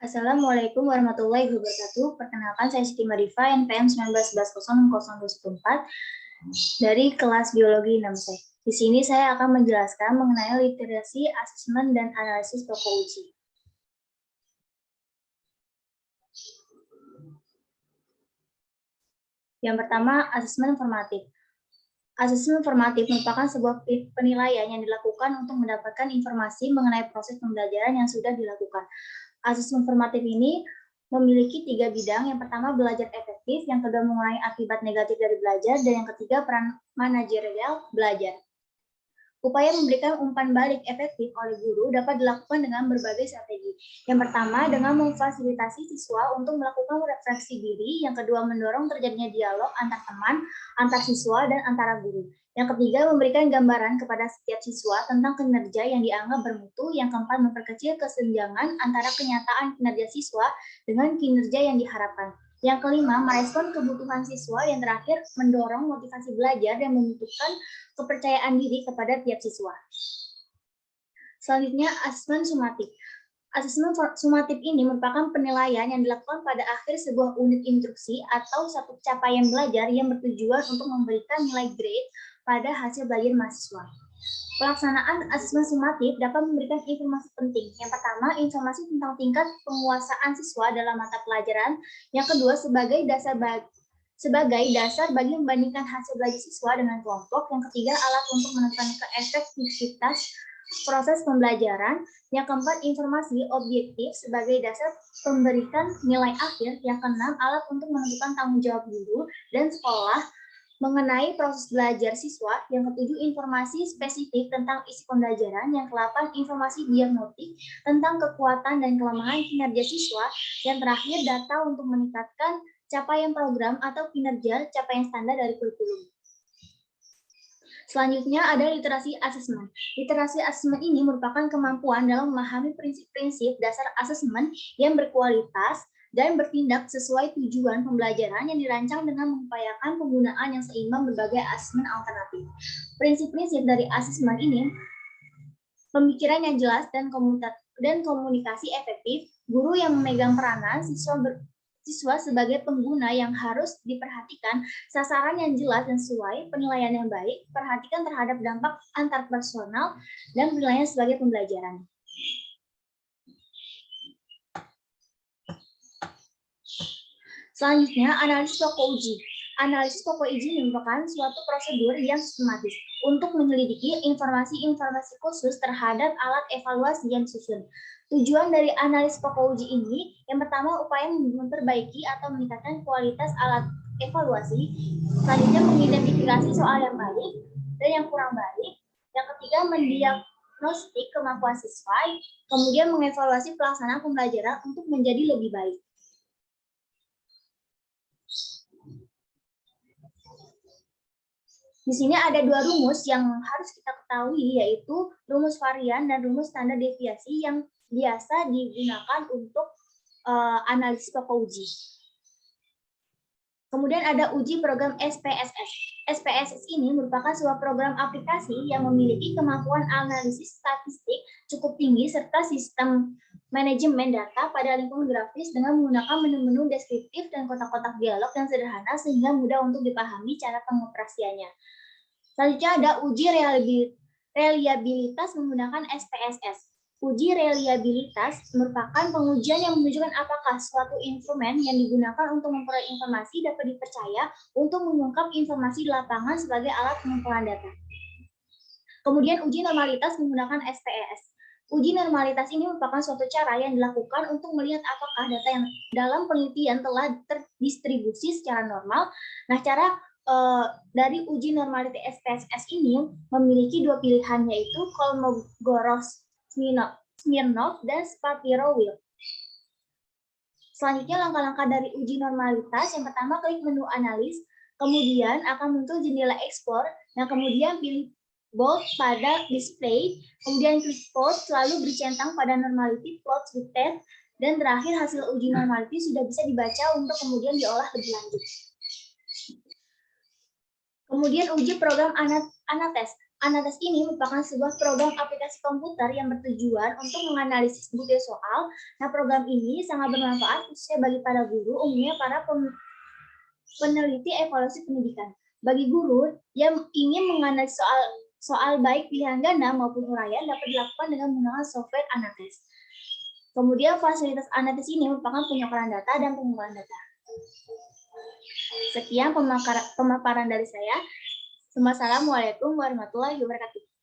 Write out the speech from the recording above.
Assalamualaikum warahmatullahi wabarakatuh. Perkenalkan, saya Siti Marifa, NPM 19110024 dari kelas Biologi 6C. Di sini saya akan menjelaskan mengenai literasi, asesmen, dan analisis pokok uji. Yang pertama, asesmen formatif. Asesmen formatif merupakan sebuah penilaian yang dilakukan untuk mendapatkan informasi mengenai proses pembelajaran yang sudah dilakukan. Asesmen formatif ini memiliki 3 bidang. Yang pertama, belajar efektif, yang kedua, mengurangi akibat negatif dari belajar, dan yang ketiga, peran manajerial belajar. Upaya memberikan umpan balik efektif oleh guru dapat dilakukan dengan berbagai strategi. Yang pertama, dengan memfasilitasi siswa untuk melakukan refleksi diri. Yang kedua, mendorong terjadinya dialog antar teman, antar siswa, dan antara guru. Yang ketiga, memberikan gambaran kepada setiap siswa tentang kinerja yang dianggap bermutu. Yang keempat, memperkecil kesenjangan antara kenyataan kinerja siswa dengan kinerja yang diharapkan. Yang kelima, merespon kebutuhan siswa. Yang terakhir, mendorong motivasi belajar dan membutuhkan kepercayaan diri kepada tiap siswa. Selanjutnya, asesmen sumatif. Asesmen sumatif ini merupakan penilaian yang dilakukan pada akhir sebuah unit instruksi atau satu capaian belajar yang bertujuan untuk memberikan nilai grade pada hasil belajar mahasiswa. Pelaksanaan asesmen sumatif dapat memberikan informasi penting. Yang pertama, informasi tentang tingkat penguasaan siswa dalam mata pelajaran. Yang kedua, sebagai dasar bagi membandingkan hasil belajar siswa dengan kelompok. Yang ketiga, alat untuk menentukan keefektivitas proses pembelajaran. Yang keempat, informasi objektif sebagai dasar pemberikan nilai akhir. Yang keenam, alat untuk menentukan tanggung jawab guru dan sekolah mengenai proses belajar siswa. Yang ketujuh, informasi spesifik tentang isi pembelajaran. Yang kedelapan, informasi diagnostik tentang kekuatan dan kelemahan kinerja siswa. Yang terakhir, data untuk meningkatkan capaian program atau kinerja capaian standar dari kurikulum. Selanjutnya ada literasi asesmen. Literasi asesmen ini merupakan kemampuan dalam memahami prinsip-prinsip dasar asesmen yang berkualitas dan bertindak sesuai tujuan pembelajaran yang dirancang dengan mengupayakan penggunaan yang seimbang berbagai asesmen alternatif. Prinsip-prinsip dari asesmen ini, pemikiran yang jelas dan komunikasi efektif, guru yang memegang peranan, siswa sebagai pengguna yang harus diperhatikan, sasaran yang jelas dan sesuai, penilaian yang baik, perhatikan terhadap dampak antar personal, dan penilaian sebagai pembelajaran. Selanjutnya, analisis pokok uji. Analisis pokok uji merupakan suatu prosedur yang sistematis untuk menyelidiki informasi-informasi khusus terhadap alat evaluasi yang disusun. Tujuan dari analisis pokok uji ini, yang pertama, upaya memperbaiki atau meningkatkan kualitas alat evaluasi. Selanjutnya, mengidentifikasi soal yang baik dan yang kurang baik. Yang ketiga, mendiagnostik kemampuan siswa. Kemudian, mengevaluasi pelaksanaan pembelajaran untuk menjadi lebih baik. Di sini ada 2 rumus yang harus kita ketahui, yaitu rumus varian dan rumus standar deviasi yang biasa digunakan untuk analisis pokok uji. Kemudian ada uji program SPSS. SPSS ini merupakan sebuah program aplikasi yang memiliki kemampuan analisis statistik cukup tinggi serta sistem manajemen data pada lingkungan grafis dengan menggunakan menu-menu deskriptif dan kotak-kotak dialog yang sederhana sehingga mudah untuk dipahami cara pengoperasiannya. Selanjutnya ada uji reliabilitas menggunakan SPSS. Uji reliabilitas merupakan pengujian yang menunjukkan apakah suatu instrumen yang digunakan untuk memperoleh informasi dapat dipercaya untuk mengungkap informasi di lapangan sebagai alat pengumpulan data. Kemudian uji normalitas menggunakan SPSS. Uji normalitas ini merupakan suatu cara yang dilakukan untuk melihat apakah data yang dalam penelitian telah terdistribusi secara normal. Nah, cara dari uji normalitas SPSS ini memiliki 2 pilihan, yaitu Kolmogorov-Smirnov dan Shapiro-Wilk. Selanjutnya, langkah-langkah dari uji normalitas. Yang pertama, klik menu analis, kemudian akan muncul jendela explore, nah kemudian pilih bold pada display, kemudian klik pause, lalu beri centang pada normality plots with test, dan terakhir hasil uji normality sudah bisa dibaca untuk kemudian diolah lebih lanjut. Kemudian uji program Anatest. Anatas ini merupakan sebuah program aplikasi komputer yang bertujuan untuk menganalisis bukti soal. Nah, program ini sangat bermanfaat khususnya bagi para guru, umumnya para peneliti evaluasi pendidikan. Bagi guru yang ingin menganalisis soal baik pilihan ganda maupun uraian dapat dilakukan dengan menggunakan software Anates. Kemudian fasilitas Anates ini merupakan penyekaran data dan pengumpulan data. Sekian pemaparan dari saya. Wassalamualaikum warahmatullahi wabarakatuh.